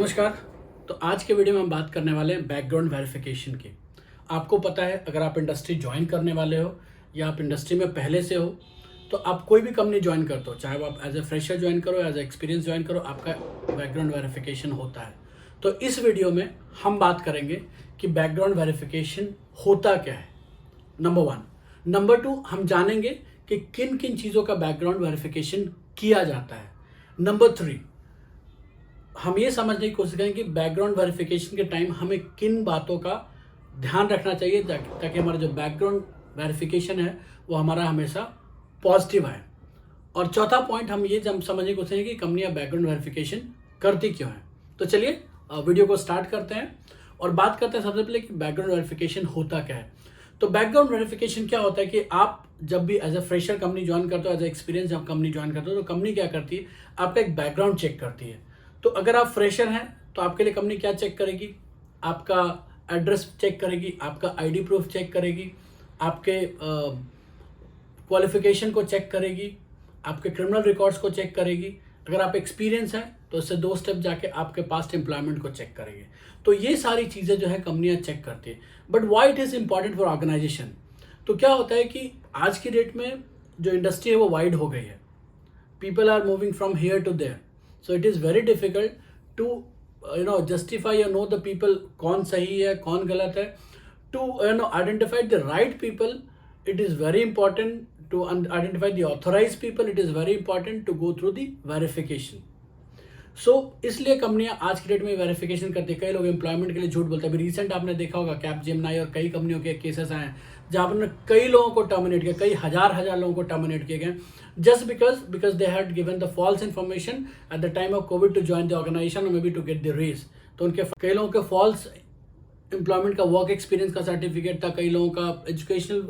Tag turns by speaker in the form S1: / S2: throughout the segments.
S1: नमस्कार। तो आज के वीडियो में हम बात करने वाले हैं बैकग्राउंड वेरिफिकेशन की। आपको पता है, अगर आप इंडस्ट्री ज्वाइन करने वाले हो या आप इंडस्ट्री में पहले से हो, तो आप कोई भी कंपनी ज्वाइन करते हो, चाहे वो आप एज ए फ्रेशर ज्वाइन करो, एज ए एक्सपीरियंस ज्वाइन करो, आपका बैकग्राउंड वेरिफिकेशन होता है। तो इस वीडियो में हम बात करेंगे कि बैकग्राउंड वेरिफिकेशन होता क्या है, नंबर 1। नंबर 2, हम जानेंगे कि किन किन चीज़ों का बैकग्राउंड वेरिफिकेशन किया जाता है। नंबर 3, हम ये समझने की कोशिश करें कि बैकग्राउंड वेरिफिकेशन के टाइम हमें किन बातों का ध्यान रखना चाहिए ताकि हमारा जो बैकग्राउंड वेरिफिकेशन है वो हमारा हमेशा पॉजिटिव आए। और चौथा पॉइंट हम ये जब समझने की कोशिश करें कि कंपनियां बैकग्राउंड वेरिफिकेशन करती क्यों है। तो चलिए वीडियो को स्टार्ट करते हैं और बात करते हैं सबसे पहले कि बैकग्राउंड वेरिफिकेशन होता क्या है। तो बैकग्राउंड वेरिफिकेशन क्या होता है कि आप जब भी as a fresher company join करते हो, एज ए एक्सपीरियंस जब कंपनी ज्वाइन करते हो, तो कंपनी क्या करती है, आपका एक बैकग्राउंड चेक करती है। तो अगर आप फ्रेशर हैं तो आपके लिए कंपनी क्या चेक करेगी, आपका एड्रेस चेक करेगी, आपका आईडी प्रूफ चेक करेगी, आपके क्वालिफिकेशन को चेक करेगी, आपके क्रिमिनल रिकॉर्ड्स को चेक करेगी। अगर आप एक्सपीरियंस हैं तो इससे 2 स्टेप जाके आपके पास्ट एम्प्लॉयमेंट को चेक करेंगे। तो ये सारी चीज़ें जो है कंपनियां चेक करती है। But why it is important for organization. तो क्या होता है कि आज की डेट में जो इंडस्ट्री है वो वाइड हो गई है, people are moving from here to there, so it is very difficult to justify or know the people कौन सही है कौन गलत है। to identify the right people, it is very important to identify the authorized people, it is very important to go through the verification। इसलिए कंपनियां आज की डेट में वेरिफिकेशन करती है। कई लोग एम्प्लॉयमेंट के लिए झूठ बोलते हैं। अभी रिसेंट आपने देखा होगा कैपजेमिनी और कई कंपनियों के केसेस आए हैं जहां पर कई लोगों को टर्मिनेट किया, कई हजार लोगों को टर्मिनेट किए गए just because they had given the false information at the time of covid to join the organisation और may be to get the race. तो उनके कई लोगों के फॉल्स एम्प्लॉयमेंट का वर्क एक्सपीरियंस का सर्टिफिकेट था, कई लोगों का एजुकेशनल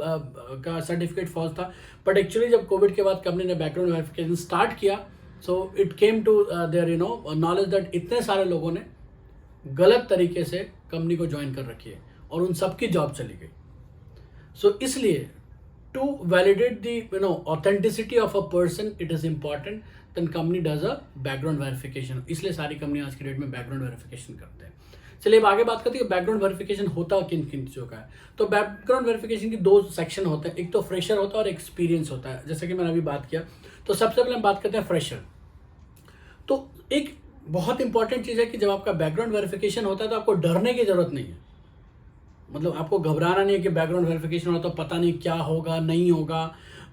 S1: का सर्टिफिकेट फॉल्स था। बट एक्चुअली जब कोविड के बाद कंपनी ने बैकग्राउंड वेरिफिकेशन स्टार्ट किया, so it came to their knowledge that इतने सारे लोगों ने गलत तरीके से कंपनी को ज्वाइन कर रखी है और उन सबकी जॉब चली गई। इसलिए to validate the authenticity of a person it is important then company does a background verification. इसलिए सारी कंपनी आज की डेट में बैकग्राउंड वेरिफिकेशन करते हैं। चलिए अब आगे बात करते हैं बैकग्राउंड वेरिफिकेशन होता किन किन चीज़ों का है। तो बैकग्राउंड वेरिफिकेशन की 2 सेक्शन होते हैं, एक तो फ्रेशर होता है और एक्सपीरियंस होता है, जैसे कि मैंने अभी बात किया। तो सबसे पहले हम बात करते हैं फ्रेशर। तो एक बहुत इंपॉर्टेंट चीज़ है कि जब आपका बैकग्राउंड वेरिफिकेशन होता है तो आपको डरने की जरूरत नहीं है। मतलब आपको घबराना नहीं है कि बैकग्राउंड वेरिफिकेशन होता तो पता नहीं क्या होगा, नहीं होगा,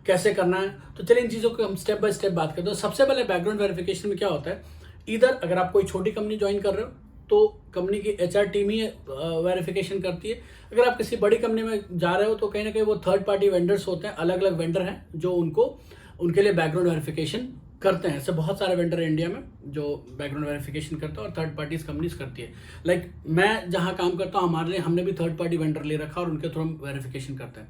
S1: कैसे करना है। तो चलिए इन चीज़ों को हम स्टेप बाय स्टेप बात करते हैं। सबसे पहले बैकग्राउंड वेरिफिकेशन में क्या होता है, इधर अगर आप कोई छोटी कंपनी ज्वाइन कर रहे हो तो कंपनी की HR टीम ही वेरिफिकेशन करती है। अगर आप किसी बड़ी कंपनी में जा रहे हो तो कहीं ना कहीं वो थर्ड पार्टी वेंडर्स होते हैं, अलग अलग वेंडर हैं जो उनके लिए बैकग्राउंड वेरिफिकेशन करते हैं। ऐसे बहुत सारे वेंडर है इंडिया में जो बैकग्राउंड वेरिफिकेशन करते हैं और थर्ड पार्टीज कंपनीज करती है। लाइक मैं जहां काम करता हूं, हमारे लिए हमने भी थर्ड पार्टी वेंडर ले रखा और उनके थ्रू हम वेरिफिकेशन करते हैं।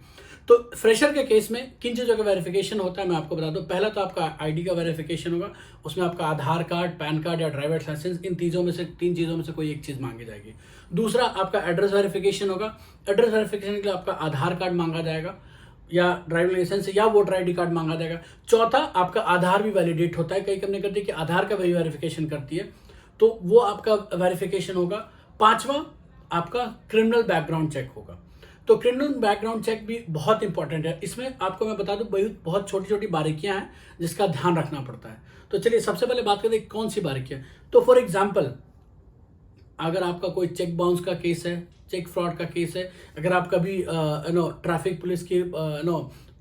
S1: तो फ्रेशर के केस में किन चीज़ों का वेरिफिकेशन होता है मैं आपको बता दूं। पहला तो आपका आईडी का वेरिफिकेशन होगा, उसमें आपका आधार कार्ड, पैन कार्ड या ड्राइवर लाइसेंस, इन 3 चीज़ों में से कोई एक चीज़ मांगी जाएगी। दूसरा आपका एड्रेस वेरिफिकेशन होगा। एड्रेस वेरिफिकेशन के लिए आपका आधार कार्ड मांगा जाएगा या ड्राइविंग लाइसेंस या वोटर आईडी कार्ड मांगा जाएगा। चौथा आपका आधार भी वैलिडेट होता है, कई कंपनी करती है कि आधार का भी वेरिफिकेशन करती है, तो वो आपका वेरिफिकेशन होगा। पांचवा आपका क्रिमिनल बैकग्राउंड चेक होगा। तो क्रिमिनल बैकग्राउंड चेक भी बहुत इंपॉर्टेंट है। इसमें आपको मैं बता दूं बहुत छोटी छोटी बारीकियां हैं जिसका ध्यान रखना पड़ता है। तो चलिए सबसे पहले बात करते हैं कौन सी बारीकियां। तो फॉर एग्जाम्पल, अगर आपका कोई चेक बाउंस का केस है, चेक फ्रॉड का केस है, अगर आप कभी ट्रैफिक पुलिस की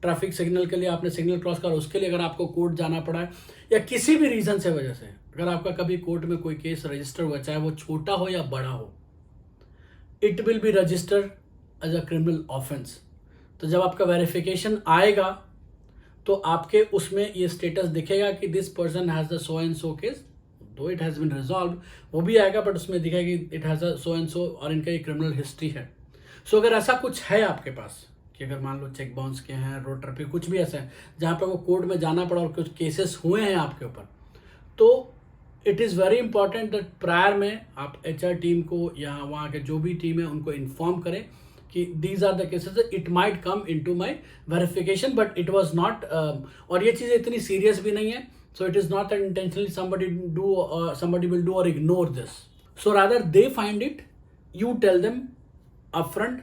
S1: ट्रैफिक सिग्नल के लिए आपने सिग्नल क्रॉस करा, उसके लिए अगर आपको कोर्ट जाना पड़ा है या किसी भी रीजन से वजह से अगर आपका कभी कोर्ट में कोई केस रजिस्टर हुआ, चाहे वो छोटा हो या बड़ा हो, it will be registered as a criminal offence. तो जब आपका वेरिफिकेशन आएगा तो आपके उसमें ये स्टेटस दिखेगा कि this person has the so and so case, दो इट हैज बीन रिजॉल्व, वो भी आएगा बट उसमें दिखेगा कि it has a so and so और इनका ये क्रिमिनल हिस्ट्री है। सो अगर ऐसा कुछ है आपके पास कि अगर मान लो चेक बाउंस के हैं, रोड ट्रैफिक, कुछ भी ऐसा है जहाँ पर वो कोर्ट में जाना पड़ा और कुछ केसेस हुए हैं आपके ऊपर, तो it is very important that prior में आप HR टीम को या वहाँ के जो भी टीम है उनको इन्फॉर्म करें कि these are the cases, it might come into my verification but it was not, और ये चीज़ें इतनी सीरियस भी नहीं है, so it is not that intentionally somebody will do or ignore this। So rather they find it, you tell them upfront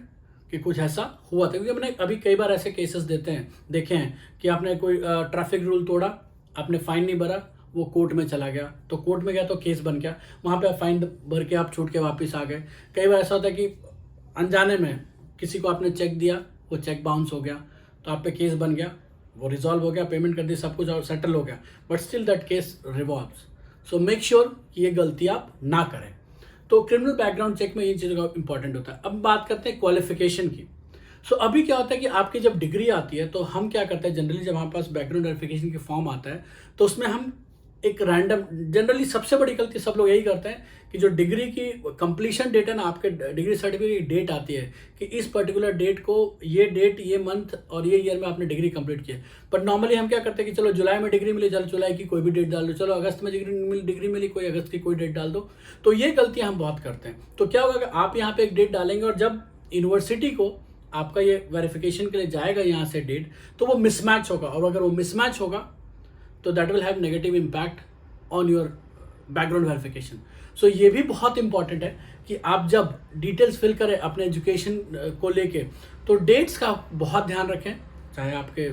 S1: कि कुछ ऐसा हुआ था। क्योंकि हमने अभी कई बार ऐसे केसेस देखे हैं कि आपने कोई ट्रैफिक रूल तोड़ा, आपने फाइन नहीं भरा, वो कोर्ट में चला गया, तो कोर्ट में गया तो केस बन गया, वहाँ पे आप फाइन भर के आप छूट के वापस आ गए। कई बार ऐसा होता है कि अनजाने में किसी को आपने चेक दिया, वो चेक बाउंस हो गया, तो आप पे केस बन गया, वो रिजॉल्व हो गया, पेमेंट कर दी, सब कुछ और सेटल हो गया, but still that case revolves. So make sure कि ये गलती आप ना करें। तो क्रिमिनल बैकग्राउंड चेक में ये चीज़ों का इंपॉर्टेंट होता है। अब बात करते हैं क्वालिफिकेशन की। सो अभी क्या होता है कि आपकी जब डिग्री आती है तो हम क्या करते हैं, जनरली जब हमारे पास बैकग्राउंड वेरिफिकेशन की फॉर्म आता है तो उसमें हम एक रैंडम, जनरली सबसे बड़ी गलती सब लोग यही करते हैं कि जो डिग्री की कंप्लीशन डेट है ना, आपके डिग्री सर्टिफिकेट की डेट आती है कि इस पर्टिकुलर डेट को, ये डेट, ये मंथ और ये ईयर में आपने डिग्री कंप्लीट की है। बट नॉर्मली हम क्या करते हैं कि चलो जुलाई में डिग्री मिली, चलो जुलाई की कोई भी डेट डाल दो, चलो अगस्त में डिग्री मिली, कोई अगस्त की कोई डेट डाल दो। तो ये गलतियां हम बहुत करते हैं। तो क्या होगा कि आप यहाँ पे एक डेट डालेंगे और जब यूनिवर्सिटी को आपका ये वेरिफिकेशन के लिए जाएगा यहाँ से डेट, तो वो मिसमैच होगा, और अगर वो मिसमैच होगा तो that will have negative impact on your background verification. So ये भी बहुत इंपॉर्टेंट है कि आप जब डिटेल्स फिल करें अपने एजुकेशन को लेके, तो डेट्स का बहुत ध्यान रखें, चाहे आपके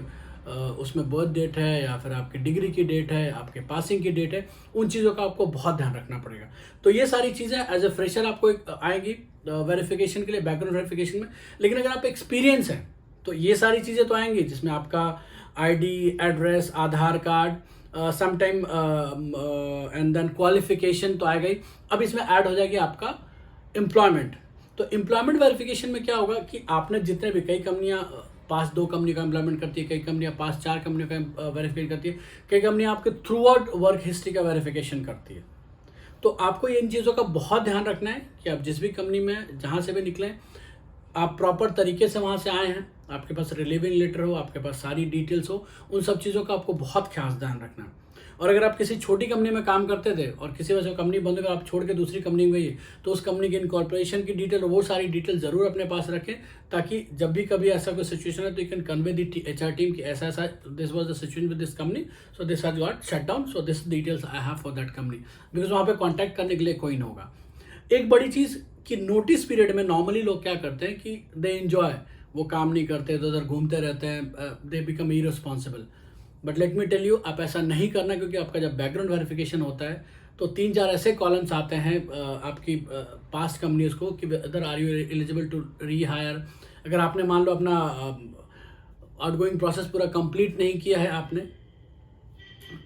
S1: उसमें बर्थ डेट है या फिर आपकी डिग्री की डेट है, आपके पासिंग की डेट है, उन चीज़ों का आपको बहुत ध्यान रखना पड़ेगा। तो ये सारी चीज़ें एज ए फ्रेशर आपको आएगी वेरिफिकेशन के लिए, बैकग्राउंड वेरिफिकेशन में। लेकिन अगर आप एक्सपीरियंस है तो ये सारी चीज़ें तो आएंगी, जिसमें आपका ID, address, Aadhaar card, sometime and then qualification तो आएगा ही। अब इसमें ऐड हो जाएगी आपका एम्प्लॉयमेंट। तो एम्प्लॉयमेंट वेरिफिकेशन में क्या होगा कि आपने जितने भी, कई कंपनियां पास 2 कंपनी का एम्प्लॉयमेंट करती है, कई कंपनियां पास 4 कंपनियों का वेरिफिकेशन करती है, कई कंपनियां आपके थ्रू आउट वर्क हिस्ट्री का वेरिफिकेशन करती है। तो आपको इन चीज़ों का बहुत ध्यान रखना है कि आप जिस भी कंपनी में जहाँ से भी निकलें, आप प्रॉपर तरीके से वहाँ से आए हैं, आपके पास रिलीविंग लेटर हो, आपके पास सारी डिटेल्स हो, उन सब चीज़ों का आपको बहुत खास ध्यान रखना है। और अगर आप किसी छोटी कंपनी में काम करते थे और किसी वजह से कंपनी बंद हो गई, आप छोड़ के दूसरी कंपनी में गई, तो उस कंपनी की इनकॉर्पोरेशन की डिटेल, वो सारी डिटेल जरूर अपने पास रखें, ताकि जब भी कभी ऐसा कोई सिचुएशन है तो you can convey the HR team कि ऐसा ऐसा, this was the situation with this company, so this has got shut down, so this details I have for that company, because वहाँ पे कॉन्टैक्ट करने के लिए कोई नहीं होगा। एक बड़ी चीज़ कि नोटिस पीरियड में नॉर्मली लोग क्या करते हैं कि दे एंजॉय, वो काम नहीं करते, इधर उधर घूमते रहते हैं, they become irresponsible. But let me tell you, आप ऐसा नहीं करना, क्योंकि आपका जब बैकग्राउंड वेरिफिकेशन होता है तो 3-4 ऐसे कॉलम्स आते हैं आपकी पास्ट कंपनीज को कि other are you eligible to rehire. अगर आपने मान लो अपना आउटगोइंग प्रोसेस पूरा कंप्लीट नहीं किया है आपने,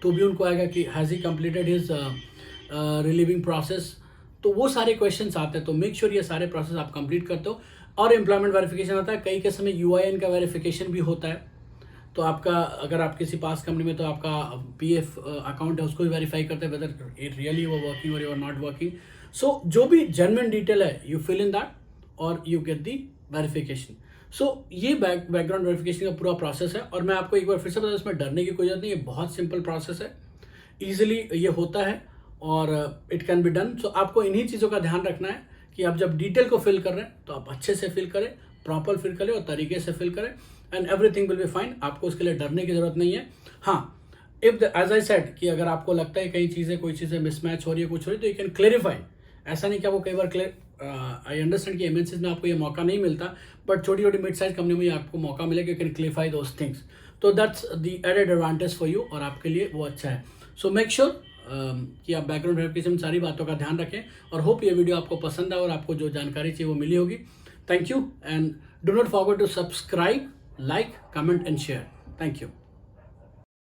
S1: तो भी उनको आएगा कि has he completed his relieving process. तो वो सारे क्वेश्चंस आते हैं, तो मेक श्योर ये सारे प्रोसेस आप कंप्लीट करते हो। और एम्प्लॉयमेंट वेरिफिकेशन होता है, कई के समय UIN का वेरिफिकेशन भी होता है। तो आपका, अगर आप किसी पास कंपनी में, तो आपका PF अकाउंट है, उसको भी वेरीफाई करते हैं वेदर इट रियली वो वर्किंग और यू आर नॉट वर्किंग। सो जो भी जेन्युइन डिटेल है, यू फिल इन दैट और you get the verification. So ये बैकग्राउंड वेरिफिकेशन का पूरा प्रोसेस है। और मैं आपको एक बार फिर से बता दूं, इसमें डरने की कोई जरूरत नहीं, ये बहुत सिंपल प्रोसेस है, ईजिली ये होता है और इट कैन बी डन। सो आपको इन्हीं चीज़ों का ध्यान रखना है कि आप जब डिटेल को फिल कर रहे हैं तो आप अच्छे से फिल करें, प्रॉपर फिल करें और तरीके से फिल करें, and everything will be fine. आपको उसके लिए डरने की जरूरत नहीं है। हाँ, इफ एज आई सेड कि अगर आपको लगता है कई चीज़ें, कोई चीज़ें मिसमैच हो रही है, कुछ हो रही है, तो यू कैन क्लेरिफाई। ऐसा नहीं कि आपको कई बार आई अंडरस्टैंड कि एमएनसीज में आपको ये मौका नहीं मिलता, बट छोटी छोटी मिड साइज कंपनी में आपको मौका मिलेगा, you can clarify those things. तो that's the added advantage for you, और आपके लिए वो अच्छा है। सो मेक श्योर कि आप बैकग्राउंड वेरिफिकेशन में सारी बातों का ध्यान रखें, और होप ये वीडियो आपको पसंद आए और आपको जो जानकारी चाहिए वो मिली होगी। Thank you, and do not forget to subscribe, like, comment and share. Thank you.